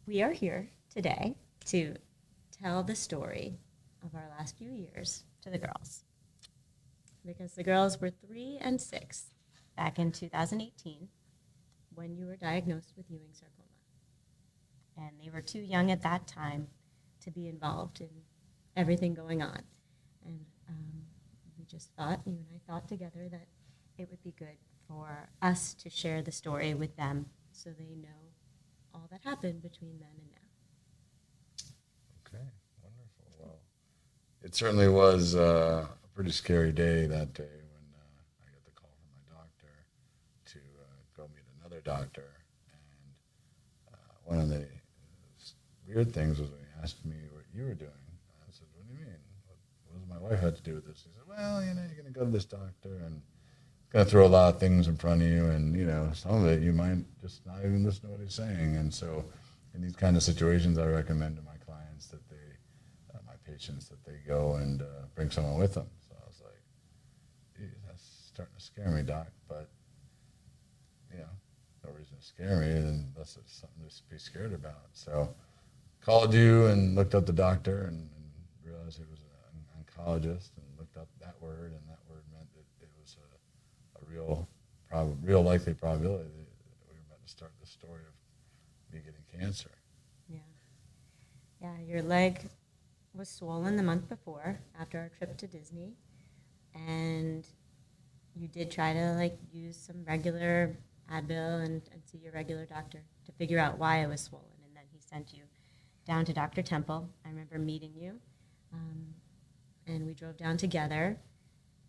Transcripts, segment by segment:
we are here today to tell the story of our last few years to the girls. Because the girls were 3 and 6 back in 2018 when you were diagnosed with Ewing sarcoma. And they were too young at that time to be involved in everything going on. And we just thought, you and I thought together that it would be good for us to share the story with them so they know all that happened between then and now. Okay, wonderful. Well, it certainly was a pretty scary day that day when I got the call from my doctor to go meet another doctor. And one of the weird things was when he asked me what you were doing. I said, what do you mean? What does my wife have to do with this? He said, well, you're going to go to this doctor and going to throw a lot of things in front of you, and some of it you might just not even listen to what he's saying. And so in these kind of situations, I recommend to my clients that my patients, that they go and bring someone with them. So I was like, geez, that's starting to scare me, doc, but no reason to scare me unless it's something to be scared about. So called you and looked up the doctor and realized he was an oncologist, and looked up that word, and that word meant that it was a real likely probability that we were about to start the story of me getting cancer. Yeah, your leg was swollen the month before after our trip to Disney, and you did try to use some regular Advil and see your regular doctor to figure out why it was swollen, and then he sent you down to Dr. Temple. I remember meeting you, and we drove down together.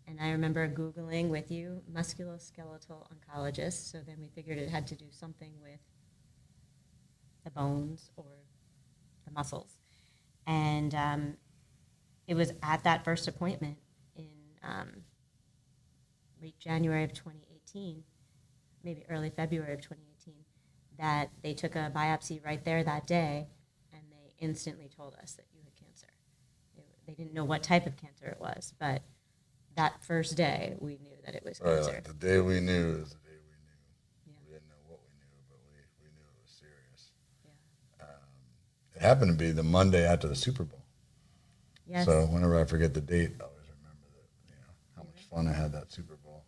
And I remember Googling with you, musculoskeletal oncologist, so then we figured it had to do something with the bones or the muscles. And it was at that first appointment in late January of 2018, maybe early February of 2018, that they took a biopsy right there that day, and they instantly told us that you had cancer. They didn't know what type of cancer it was, but that first day, we knew that it was cancer. Right, the day we knew is the day we knew. Yeah. We didn't know what we knew, but we knew it was serious. Yeah. It happened to be the Monday after the Super Bowl. Yes. So whenever I forget the date, I always remember that, how much fun I had that Super Bowl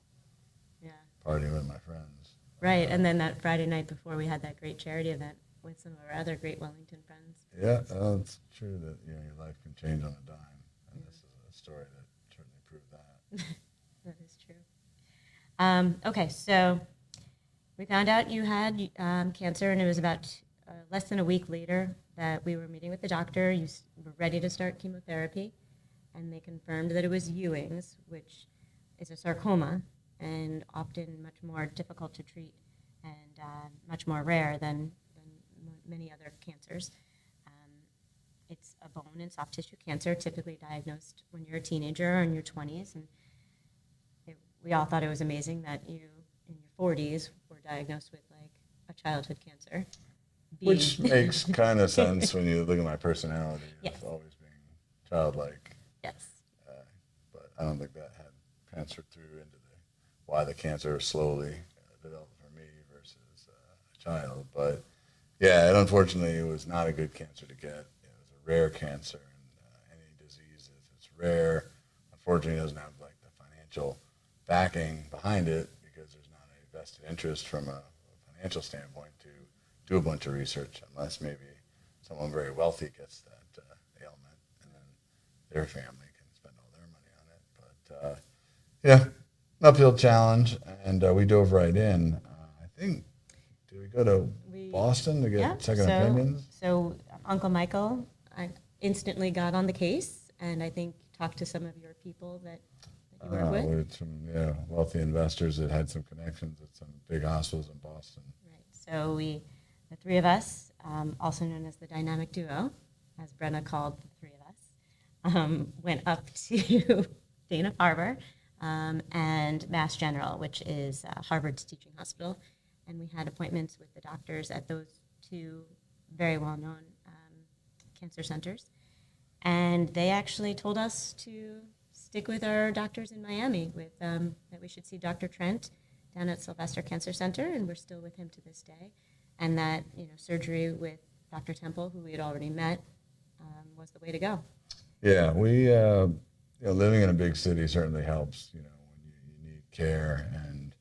party with my friends. Right, and then that Friday night before, we had that great charity event with some of our other great Wellington friends. Yeah, it's true that your life can change on a dime, and this is a story that certainly proved that. That is true. Okay, so we found out you had cancer, and it was about less than a week later that we were meeting with the doctor. You were ready to start chemotherapy, and they confirmed that it was Ewing's, which is a sarcoma, and often much more difficult to treat and much more rare than many other cancers. It's a bone and soft tissue cancer, typically diagnosed when you're a teenager or in your 20s. And we all thought it was amazing that you, in your 40s, were diagnosed with a childhood cancer. Which makes kind of sense when you look at my personality. Yes. Of always being childlike. Yes. But I don't think that had transferred through into why the cancer slowly developed for me versus a child. But yeah, and unfortunately, it was not a good cancer to get. Rare cancer, and any disease, if it's rare, unfortunately doesn't have the financial backing behind it, because there's not a vested interest from a financial standpoint to do a bunch of research, unless maybe someone very wealthy gets that ailment, and then their family can spend all their money on it. But yeah, an uphill challenge, and we dove right in. I think, did we go to Boston to get second opinions? So Uncle Michael, I instantly got on the case, and I think talked to some of your people that you work with. With some wealthy investors that had some connections at some big hospitals in Boston. Right. So the three of us, also known as the dynamic duo, as Brenna called the three of us, went up to Dana-Farber and Mass General, which is Harvard's teaching hospital, and we had appointments with the doctors at those two very well-known cancer centers, and they actually told us to stick with our doctors in Miami, with that we should see Dr. Trent down at Sylvester Cancer Center, and we're still with him to this day, and that surgery with Dr. Temple, who we had already met, was the way to go. Yeah, living in a big city certainly helps. When you need care, and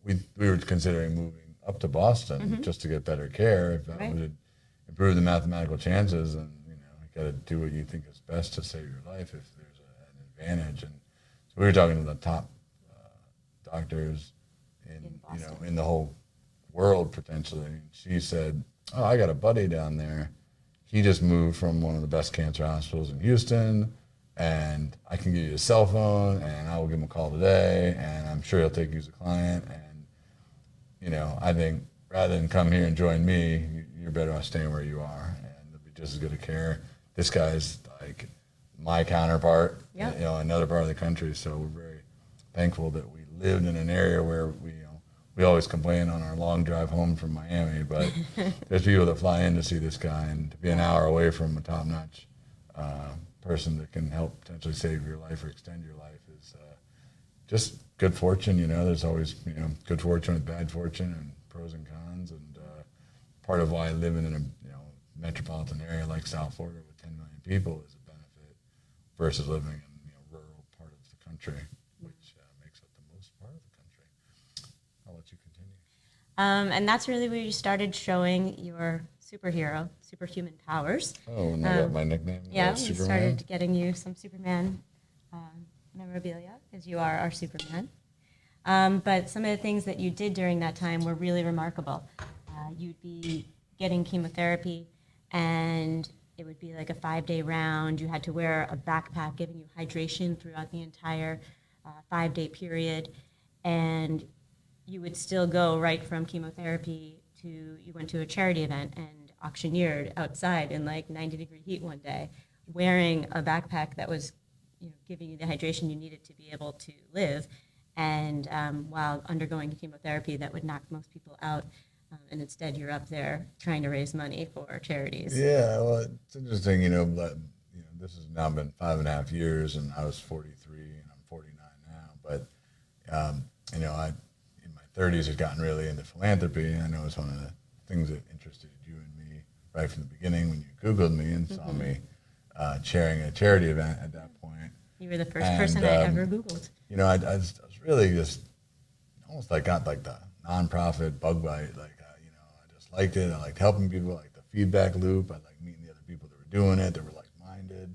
you know, we were considering moving up to Boston just to get better care. If that would improve the mathematical chances, and you got to do what you think is best to save your life if there's an advantage. And so we were talking to the top doctors in Boston. In the whole world potentially. And she said, "Oh, I got a buddy down there. He just moved from one of the best cancer hospitals in Houston, and I can give you a cell phone, and I will give him a call today, and I'm sure he'll take you as a client. And I think rather than come here and join me, you're better off staying where you are, and it'll be just as good a care. This guy's like my counterpart, another part of the country. So we're very thankful that we lived in an area where we always complain on our long drive home from Miami, but there's people that fly in to see this guy, and to be an hour away from a top-notch person that can help potentially save your life or extend your life is just good fortune. There's always good fortune with bad fortune and pros and cons, and part of why living in a metropolitan area like South Florida with 10 million people is a benefit versus living in rural part of the country, which makes up the most part of the country. I'll let you continue. And that's really where you started showing your superhuman powers. Oh, and I got my nickname. Yeah, we Superman. started getting you some Superman memorabilia, because you are our Superman. But some of the things that you did during that time were really remarkable. You'd be getting chemotherapy, and it would be like a 5-day round. You had to wear a backpack giving you hydration throughout the entire 5-day period. And you would still go right from chemotherapy to, you went to a charity event and auctioneered outside in like 90-degree heat one day, wearing a backpack that was giving you the hydration you needed to be able to live, and while undergoing chemotherapy that would knock most people out. And instead, you're up there trying to raise money for charities. Yeah, well, it's interesting, this has now been 5.5 years, and I was 43, and I'm 49 now. But, I, in my 30s, had gotten really into philanthropy. I know it's one of the things that interested you and me right from the beginning when you Googled me and saw me chairing a charity event at that point. You were the first person I ever Googled. I was really just almost like got like the nonprofit bug bite. Like, I just liked it. I liked helping people. I liked the feedback loop. I liked meeting the other people that were doing it. They were like-minded.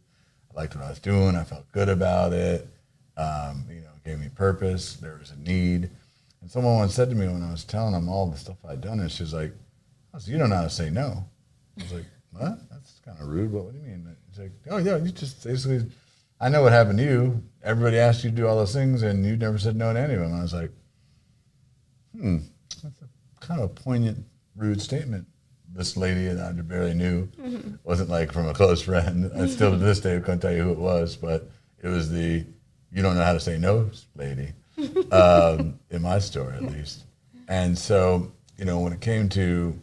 I liked what I was doing. I felt good about it. It gave me purpose. There was a need. And someone once said to me when I was telling them all the stuff I'd done, and she was like, "Oh, so you don't know how to say no." I was like, "What? That's kind of rude. What do you mean?" It's like, "Oh, yeah, you just basically, I know what happened to you. Everybody asked you to do all those things, and you never said no to any of them." And I was like, that's a kind of a poignant, rude statement. This lady that I barely knew wasn't like from a close friend. I still to this day couldn't tell you who it was, but it was the "you don't know how to say no" lady, in my story at least. And so, when it came to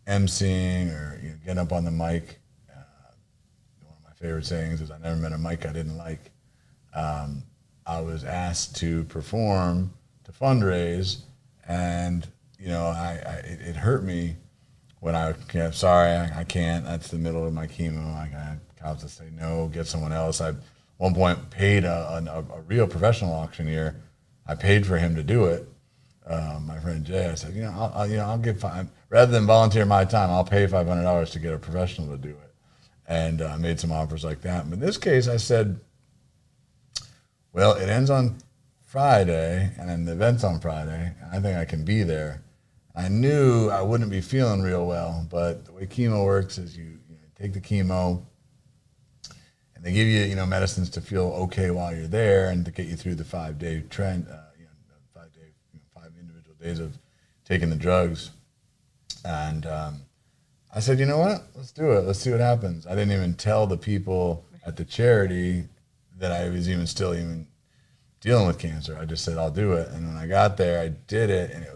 emceeing or getting up on the mic, one of my favorite sayings is, "I never met a mic I didn't like." I was asked to perform to fundraise, and it hurt me when I I can't. That's the middle of my chemo. I got cops that say no, get someone else. I at one point paid a real professional auctioneer. I paid for him to do it. My friend Jay, I said, I'll give rather than volunteer my time, I'll pay $500 to get a professional to do it. And I made some offers like that. But in this case, I said, well, it ends on Friday, and then the event's on Friday, and I think I can be there. I knew I wouldn't be feeling real well, but the way chemo works is you take the chemo, and they give you medicines to feel okay while you're there, and to get you through the 5-day trend, 5 individual days of taking the drugs. And I said, you know what? Let's do it. Let's see what happens. I didn't even tell the people at the charity that I was still dealing with cancer. I just said, I'll do it. And when I got there, I did it, and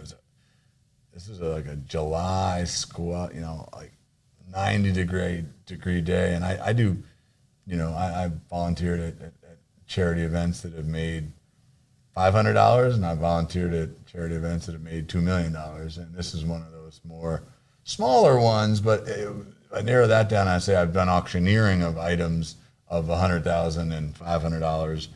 this was like a July squat, like 90-degree day. And I do, I volunteered at charity events that have made $500, and I volunteered at charity events that have made $2 million. And this is one of those post more smaller ones, but I narrow that down. I say I've done auctioneering of items of $100,000 and $500.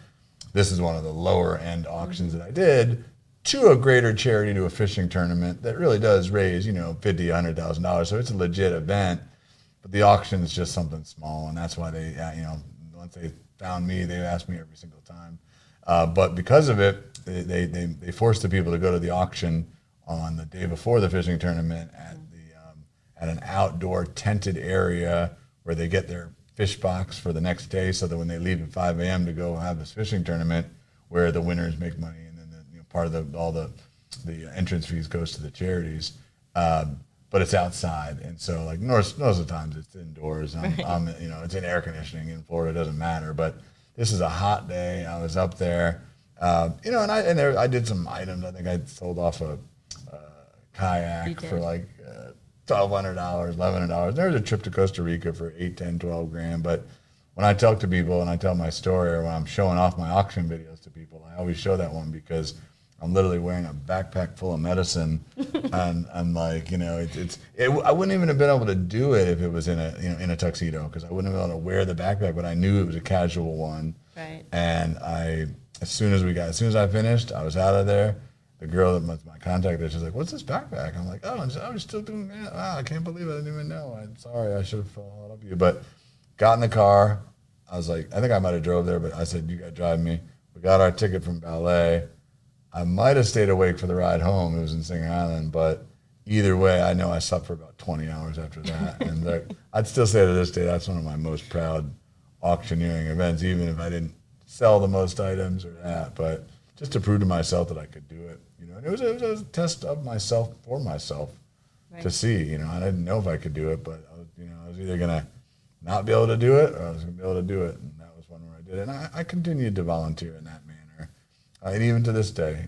This is one of the lower end auctions that I did to a greater charity, to a fishing tournament that really does raise, $50,000, $100,000. So it's a legit event, but the auction is just something small, and that's why they, once they found me, they asked me every single time. But because of it, they forced the people to go to the auction on the day before the fishing tournament at an outdoor tented area where they get their fish box for the next day, so that when they leave at 5 a.m. to go have this fishing tournament, where the winners make money, and then part of all the entrance fees goes to the charities. But it's outside, and so like most of the times it's indoors. It's in air conditioning in Florida. It doesn't matter, but this is a hot day. I was up there, and I did some items. I think I sold off a kayak for like $1,200, $1,100. There was a trip to Costa Rica for $8, $10, $12,000. But when I talk to people and I tell my story, or when I'm showing off my auction videos to people, I always show that one because I'm literally wearing a backpack full of medicine, and I'm like, I wouldn't even have been able to do it if it was in a tuxedo, because I wouldn't have been able to wear the backpack. But I knew it was a casual one, right? And as soon as I finished, I was out of there. The girl that was my contact there, she's like, "What's this backpack?" I'm like, "Oh, I was still doing that. Wow, I can't believe it. I didn't even know. I'm sorry. I should have followed up you." But got in the car. I was like, I think I might have drove there, but I said, "You got to drive me." We got our ticket from ballet. I might have stayed awake for the ride home. It was in Singer Island, but either way, I know I slept for about 20 hours after that. And I'd still say to this day, that's one of my most proud auctioneering events, even if I didn't sell the most items or that, but just to prove to myself that I could do it. And it was a test of myself for myself, right, to see. I didn't know if I could do it, but I was either gonna not be able to do it, or I was gonna be able to do it, and that was one where I did it. And I continued to volunteer in that manner, and even to this day,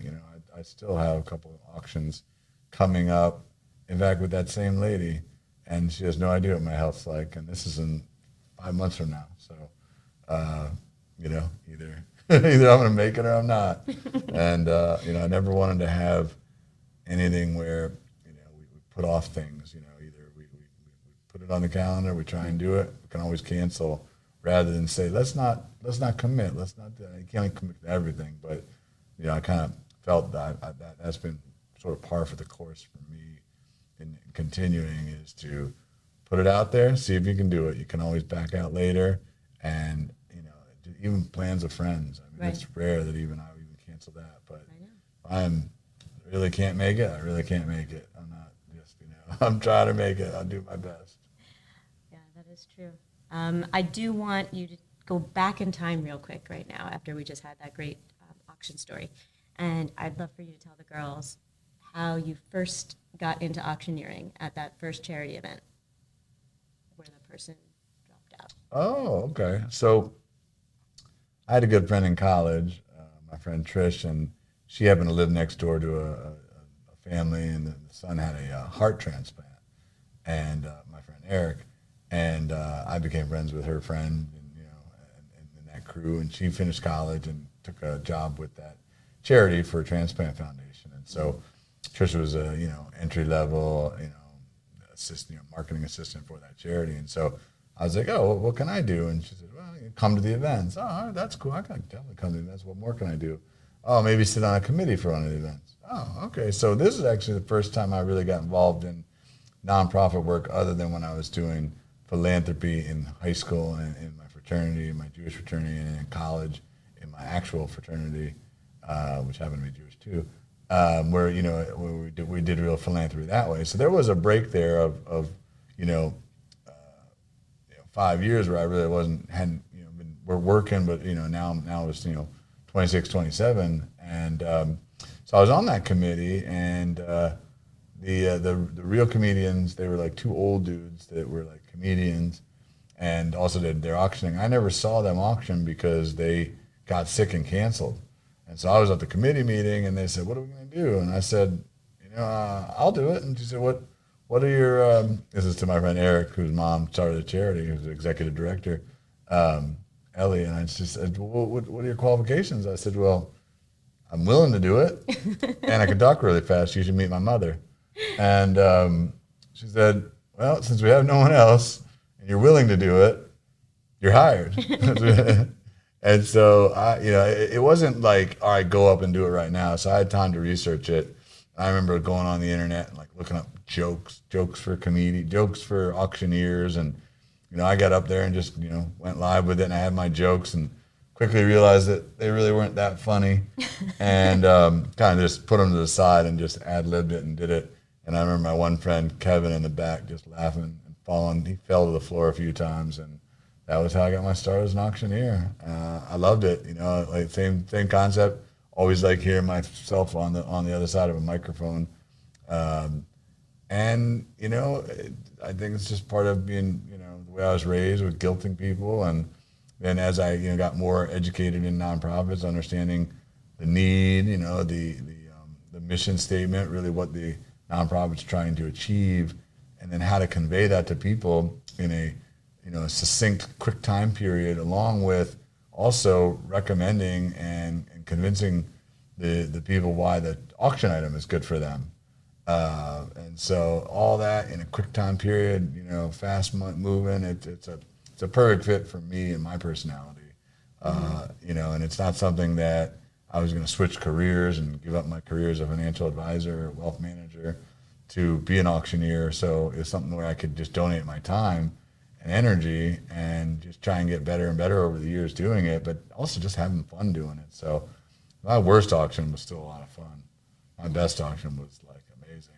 I still have a couple of auctions coming up. In fact, with that same lady, and she has no idea what my health's like, and this is in 5 months from now. So, either either I'm going to make it or I'm not. And I never wanted to have anything where we put off things. Either we put it on the calendar, we try and do it. We can always cancel, rather than say let's not commit. Let's not. You can't commit to everything, but I kind of felt that's been sort of par for the course for me in continuing, is to put it out there, see if you can do it. You can always back out later, and even plans of friends. I mean, right, it's rare that even I would even cancel that. But if I really can't make it, I really can't make it. I'm not just I'm trying to make it. I'll do my best. Yeah, that is true. I do want you to go back in time real quick right now, after we just had that great auction story. And I'd love for you to tell the girls how you first got into auctioneering at that first charity event where the person dropped out. Oh, okay. So I had a good friend in college, my friend Trish, and she happened to live next door to a family, and the son had a heart transplant, and my friend Eric, and I became friends with her friend, and that crew, and she finished college and took a job with that charity for a transplant foundation. And so Trish was a entry level assistant, marketing assistant for that charity. And so I was like, "Oh, well, what can I do?" And she said, "Well, you come to the events." "Oh, all right, that's cool. I can definitely come to the events. What more can I do?" "Oh, maybe sit on a committee for one of the events." "Oh, okay." So this is actually the first time I really got involved in nonprofit work, other than when I was doing philanthropy in high school and in my fraternity, my Jewish fraternity, and in college in my actual fraternity, which happened to be Jewish too, where we did real philanthropy that way. So there was a break there of 5 years where I really we're working, but now it's 26, 27, and so I was on that committee, and the real comedians, they were like two old dudes that were like comedians, and also did their auctioning. I never saw them auction because they got sick and canceled, and so I was at the committee meeting, and they said, "What are we going to do?" And I said, "I'll do it." And she said, What are your, this is to my friend Eric, whose mom started a charity, who's the executive director, Ellie, and I just said, what are your qualifications? I said, "Well, I'm willing to do it, and I can talk really fast. You should meet my mother." And she said, well, since we have no one else and you're willing to do it, you're hired. And so it wasn't like, all right, go up and do it right now. So I had time to research it. I remember going on the internet and like looking up jokes for jokes for auctioneers. And, I got up there and just, went live with it, and I had my jokes and quickly realized that they really weren't that funny, and kind of just put them to the side and just ad-libbed it and did it. And I remember my one friend, Kevin, in the back just laughing and falling. He fell to the floor a few times, and that was how I got my start as an auctioneer. I loved it, like same concept. Always like hearing myself on the other side of a microphone. And, I think it's just part of being, the way I was raised with guilting people. And then as I, got more educated in nonprofits, understanding the need, the mission statement, really what the nonprofit's trying to achieve, and then how to convey that to people in a succinct, quick time period, along with also recommending and convincing the people why the auction item is good for them. And so all that in a quick time period, fast moving, it's a perfect fit for me and my personality. And it's not something that I was going to switch careers and give up my career as a financial advisor or wealth manager to be an auctioneer. So it's something where I could just donate my time and energy and just try and get better and better over the years doing it, but also just having fun doing it. So my worst auction was still a lot of fun. My best auction was like amazing,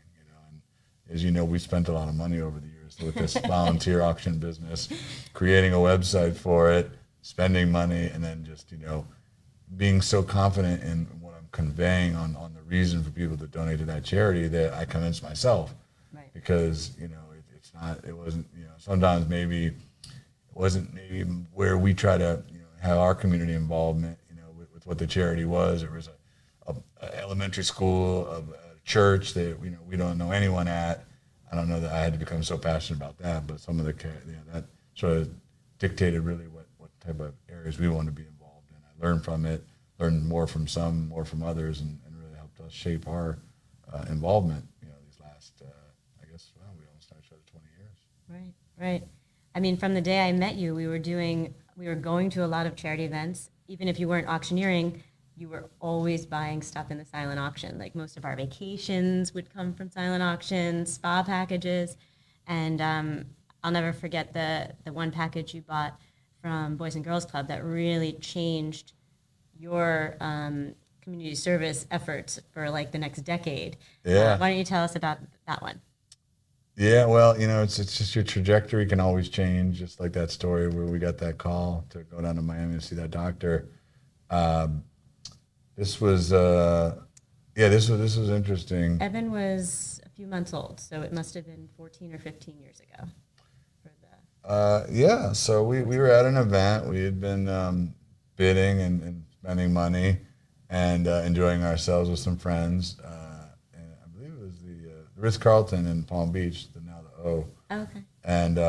and as you know, we spent a lot of money over the years with this volunteer auction business, creating a website for it, spending money, and then just, being so confident in what I'm conveying on the reason for people to donate to that charity that I convinced myself. Right. Because, it wasn't, sometimes maybe it wasn't maybe where we try to, have our community involvement, with what the charity was. There was a elementary school, a church that, we don't know anyone at. I don't know that I had to become so passionate about that, but some of that sort of dictated really what type of areas we want to be involved in. I learned from it, learned more from some, more from others, and really helped us shape our involvement, these last, we almost started 20 years. Right. I mean, from the day I met you, we were going to a lot of charity events. Even if you weren't auctioneering, you were always buying stuff in the silent auction. Like most of our vacations would come from silent auctions, spa packages. And I'll never forget the one package you bought from Boys and Girls Club that really changed your community service efforts for like the next decade. Yeah. Why don't you tell us about that one? Yeah, well, it's just your trajectory can always change, just like that story where we got that call to go down to Miami to see that doctor. This was interesting. Evan was a few months old, so it must have been 14 or 15 years ago. So we were at an event. We had been bidding and spending money and enjoying ourselves with some friends. And I believe it was the Ritz-Carlton in Palm Beach, now the O. Oh, okay. And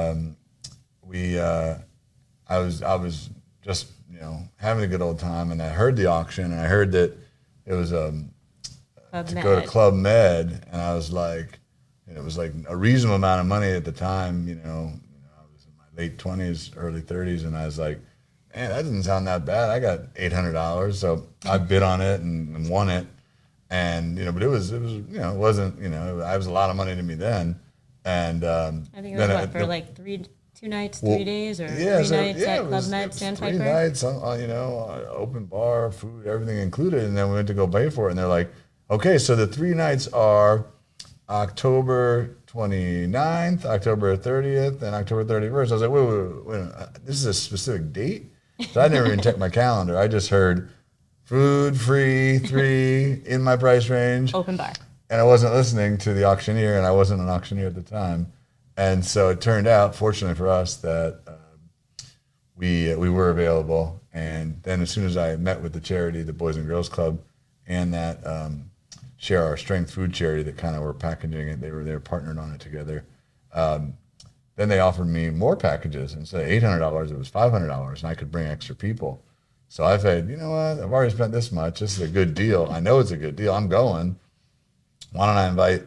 I was just having a good old time, and I heard the auction, and I heard that it was to go to Club Med, and I was like, it was like a reasonable amount of money at the time. I was in my late 20s, early 30s, and I was like, man, that doesn't sound that bad. I got $800, so I bid on it and won it, and but it wasn't it was a lot of money to me then, and I think it was for like 2 nights, 3 days, or 3 nights at Club Med, Sandpiper? 3 nights, open bar, food, everything included. And then we went to go pay for it. And they're like, okay, so the 3 nights are October 29th, October 30th, and October 31st. I was like, wait, this is a specific date? So I never even checked my calendar. I just heard food, free, 3, in my price range. Open bar. And I wasn't listening to the auctioneer, and I wasn't an auctioneer at the time. And so it turned out, fortunately for us, that we were available. And then as soon as I met with the charity, the Boys and Girls Club, and that Share Our Strength food charity that kind of were packaging it, they were partnered on it together. Then they offered me more packages. Instead of $800, it was $500, and I could bring extra people. So I said, you know what? I've already spent this much. This is a good deal. I know it's a good deal. I'm going. Why don't I invite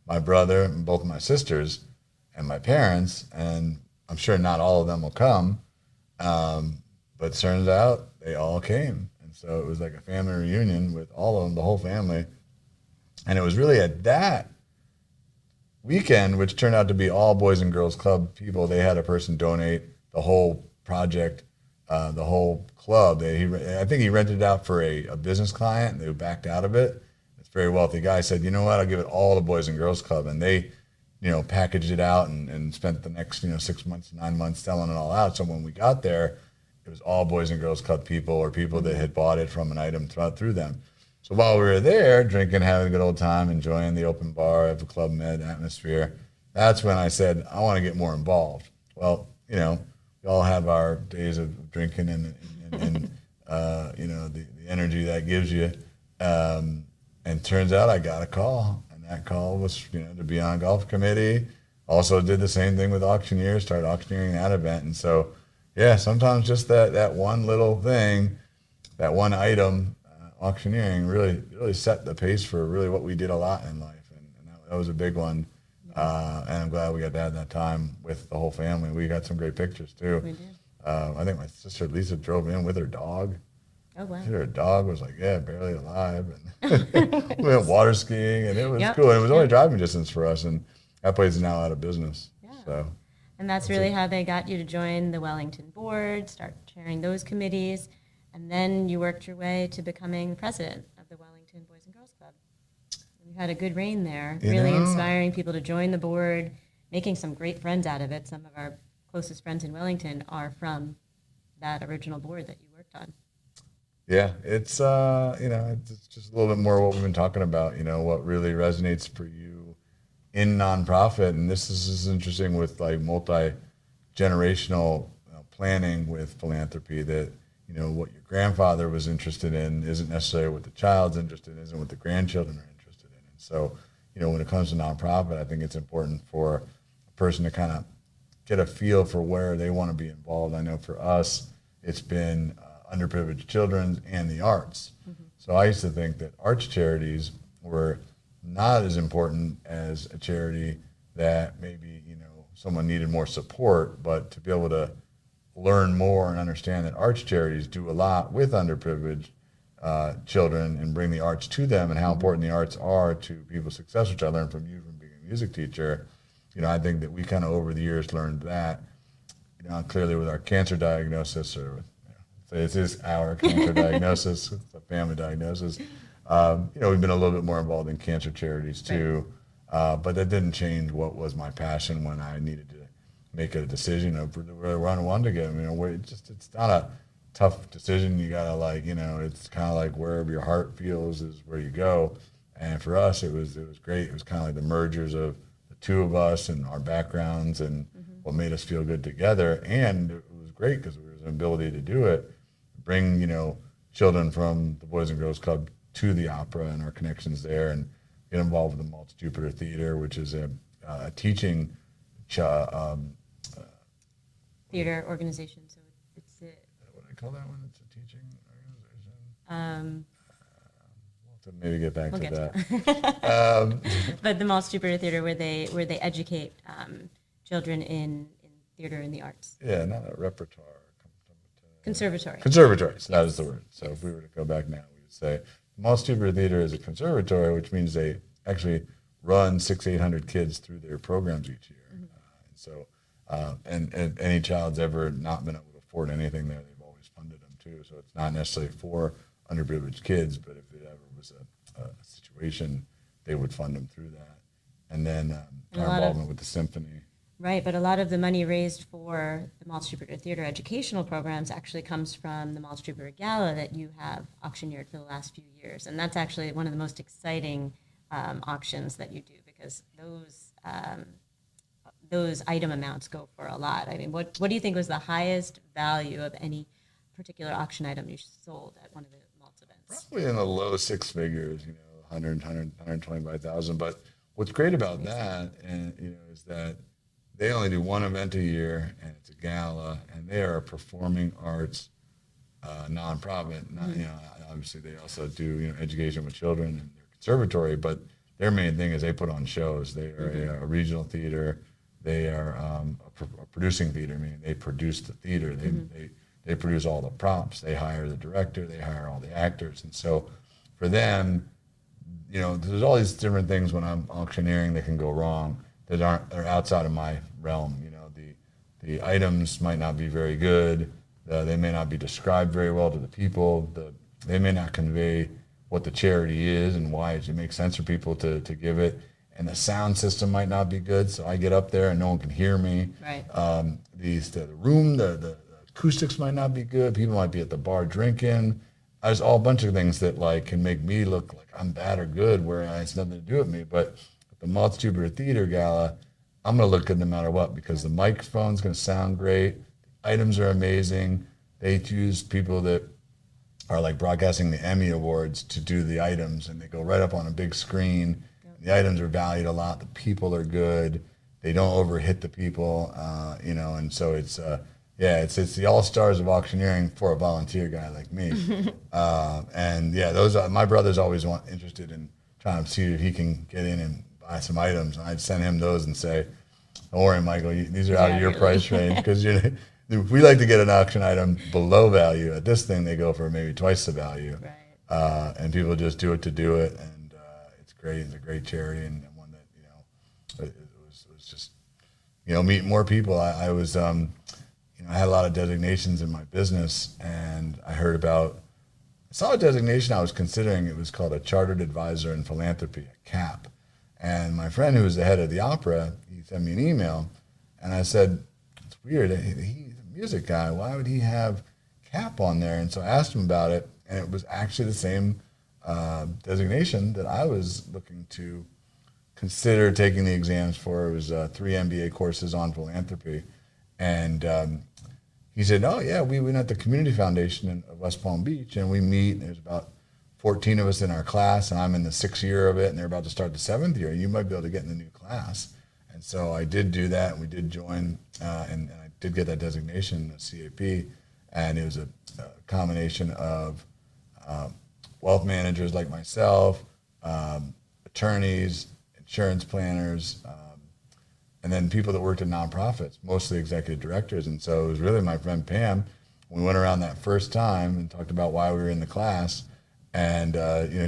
my brother and both my sisters and my parents, and I'm sure not all of them will come. But it turns out they all came. And so it was like a family reunion with all of them, the whole family. And it was really at that weekend, which turned out to be all Boys and Girls Club people. They had a person donate the whole project, the whole club. I think he rented it out for a business client, and they backed out of it. This very wealthy guy said, you know what, I'll give it all to Boys and Girls Club. And they, packaged it out and spent the next, 6 months, 9 months selling it all out. So when we got there, it was all Boys and Girls Club people or people that had bought it from an item through them. So while we were there, drinking, having a good old time, enjoying the open bar of the Club Med atmosphere, that's when I said, I want to get more involved. Well, we all have our days of drinking and the energy that gives you. And turns out I got a call, and that call was, to be on a golf committee. Also did the same thing with auctioneers, started auctioneering that event. And so, yeah, sometimes just that one little thing, that one item, auctioneering really set the pace for really what we did a lot in life. And that was a big one. And I'm glad we got to have that time with the whole family. We got some great pictures, too. We did. I think my sister Lisa drove in with her dog. Oh, wow. Her dog was like, barely alive. And we went water skiing, and it was Yep. cool. And it was only driving distance for us, and that place is now out of business. Yeah. So, And that's really how they got you to join the Wellington board, start chairing those committees, and then you worked your way to becoming president of the Wellington Boys and Girls Club. You had a good reign there, really inspiring people to join the board, making some great friends out of it. Some of our closest friends in Wellington are from that original board that you worked on. yeah, it's it's just a little bit more what we've been talking about. What really resonates for you in nonprofit, and this is interesting with like multi-generational planning with philanthropy. That what your grandfather was interested in isn't necessarily what the child's interested in, isn't what the grandchildren are interested in. And so, when it comes to nonprofit, I think it's important for a person to kind of get a feel for where they want to be involved. I know for us, it's been underprivileged children and the arts. Mm-hmm. So I used to think that arts charities were not as important as a charity that maybe, someone needed more support, but to be able to learn more and understand that arts charities do a lot with underprivileged children and bring the arts to them and how important the arts are to people's success, which I learned from you from being a music teacher. I think that we kind of over the years learned that, clearly with our cancer diagnosis or this is our cancer diagnosis, it's a family diagnosis. We've been a little bit more involved in cancer charities too, but that didn't change what was my passion when I needed to make a decision of where I wanted to get. It's not a tough decision. You gotta it's kind of like wherever your heart feels is where you go. And for us, it was great. It was kind of like the mergers of the two of us and our backgrounds and what made us feel good together. And it was great because there was an ability to do it. Bring children from the Boys and Girls Club to the opera and our connections there, and get involved with the Maltz Jupiter Theater, which is a teaching theater organization. So it's what do I call that one? It's a teaching organization. We'll have to maybe get back to that. But the Maltz Jupiter Theater, where they educate children in theater and the arts. Yeah, not a repertoire. Conservatory. Conservatory, so that is the word. So if we were to go back now, we would say the Maltz Jupiter Theater is a conservatory, which means they actually run 600-800 kids through their programs each year. And any child's ever not been able to afford anything there, they've always funded them too. So it's not necessarily for underprivileged kids, but if it ever was a situation, they would fund them through that. And then our involvement with the symphony. Right, but a lot of the money raised for the Maltz Jupiter Theater educational programs actually comes from the Maltz Jupiter Gala that you have auctioneered for the last few years. And that's actually one of the most exciting auctions that you do, because those item amounts go for a lot. I mean, what do you think was the highest value of any particular auction item you sold at one of the Maltz events? Probably in the low six figures, 125,000. But what's great about that, is that they only do one event a year, and it's a gala, and they are a performing arts nonprofit. Obviously, they also do education with children and their conservatory, but their main thing is they put on shows. They are a regional theater. They are a producing theater, meaning they produce the theater. They produce all the props. They hire the director. They hire all the actors. And so for them, there's all these different things when I'm auctioneering that can go wrong that are outside of my realm. The items might not be very good. They may not be described very well to the people. They may not convey what the charity is and why it makes sense for people to give it. And the sound system might not be good, so I get up there and no one can hear me. Right. The room, the acoustics might not be good. People might be at the bar drinking. There's all a bunch of things that can make me look like I'm bad or good, where it has nothing to do with me. But at the Moth Jupiter Theater Gala, I'm going to look good no matter what, because the microphone's going to sound great. The items are amazing. They use people that are broadcasting the Emmy Awards to do the items, and they go right up on a big screen. Yep. The items are valued a lot. The people are good. They don't overhit the people, and so it's the all-stars of auctioneering for a volunteer guy like me. My brother's always interested in trying to see if he can get in and buy some items, and I'd send him those and say, don't worry, Michael, these are out of your price range, because we like to get an auction item below value. At this thing, they go for maybe twice the value. Right. And people just do it to do it, and it's great. It's a great charity, and one that, it was just, meeting more people. I was, I had a lot of designations in my business, and I saw a designation I was considering. It was called a Chartered Advisor in Philanthropy, a CAP. And my friend who was the head of the opera, he sent me an email, and I said, it's weird. He's a music guy. Why would he have CAP on there? And so I asked him about it, and it was actually the same designation that I was looking to consider taking the exams for. It was 3 MBA courses on philanthropy. And he said, oh, yeah, we went at the Community Foundation of West Palm Beach, and we meet, and there's about 14 of us in our class, and I'm in the 6th year of it, and they're about to start the 7th year. You might be able to get in the new class. And so I did do that, and we did join, and I did get that designation, a CAP, and it was a combination of wealth managers like myself, attorneys, insurance planners, and then people that worked at nonprofits, mostly executive directors. And so it was really my friend Pam. We went around that first time and talked about why we were in the class. And,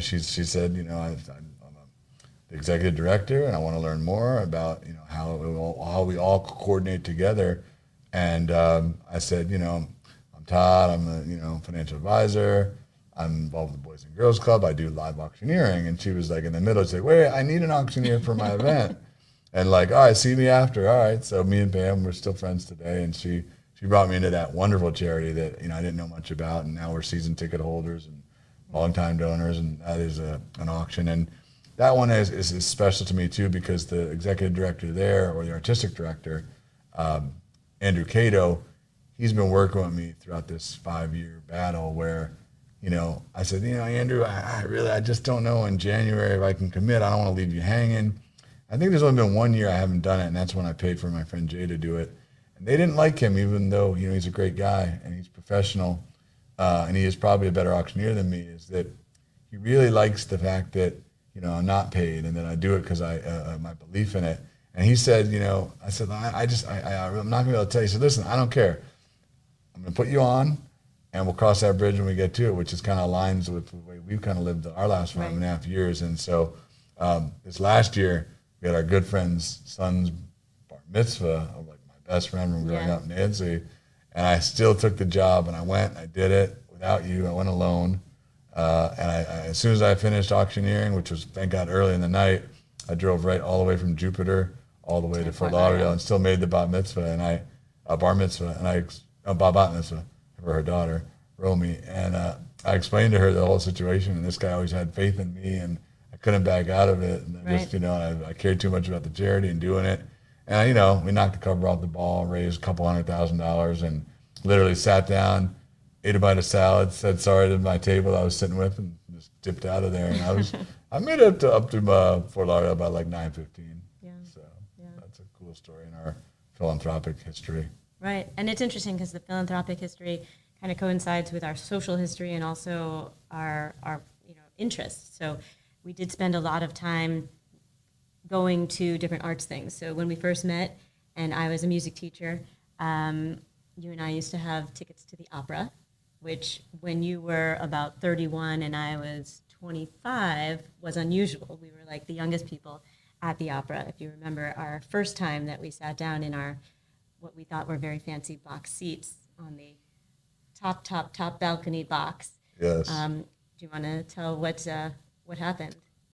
she said, I'm the executive director, and I want to learn more about, how we all coordinate together. And I said, I'm Todd. I'm a, financial advisor. I'm involved with the Boys and Girls Club. I do live auctioneering. And she was in the middle, she's like, wait, I need an auctioneer for my event. And all right, see me after. All right. So me and Pam, we're still friends today. And she brought me into that wonderful charity that, I didn't know much about. And now we're season ticket holders and long-time donors. And that is an auction. And that one is special to me too, because the executive director there, or the artistic director, Andrew Cato, he's been working with me throughout this 5-year battle where, I said, Andrew, I just don't know in January if I can commit. I don't want to leave you hanging. I think there's only been 1 year I haven't done it, and that's when I paid for my friend Jay to do it. And they didn't like him, even though he's a great guy and he's professional, and he is probably a better auctioneer than me. Is that he really likes the fact that I'm not paid and that I do it because my belief in it. And he said, I said I'm not going to be able to tell you. He said, listen, I don't care. I'm going to put you on, and we'll cross that bridge when we get to it, which is kind of aligns with the way we've kind of lived our last 5.5 years. And so this last year, we had our good friend's son's bar mitzvah of my best friend from growing up, Nancy, and I still took the job, and I went, I did it without you. I went alone, and as soon as I finished auctioneering, which was, thank God, early in the night, I drove right all the way from Jupiter all the way to Fort Lauderdale and still made the bar mitzvah, and I bat mitzvah for her daughter, Romy, and I explained to her the whole situation, and this guy always had faith in me, and I couldn't back out of it. And I cared too much about the charity and doing it. And, we knocked the cover off the ball, raised $200,000, and literally sat down, ate a bite of salad, said sorry to my table I was sitting with, and just dipped out of there. And I made it up to Fort Lauderdale by 9:15. Yeah. So that's a cool story in our philanthropic history. Right. And it's interesting because the philanthropic history kind of coincides with our social history and also our interests. So we did spend a lot of time going to different arts things. So when we first met, and I was a music teacher, you and I used to have tickets to the opera, which when you were about 31 and I was 25 was unusual. We were like the youngest people at the opera. If you remember our first time that we sat down in our what we thought were very fancy box seats on the top balcony box. Yes. Do you want to tell what happened?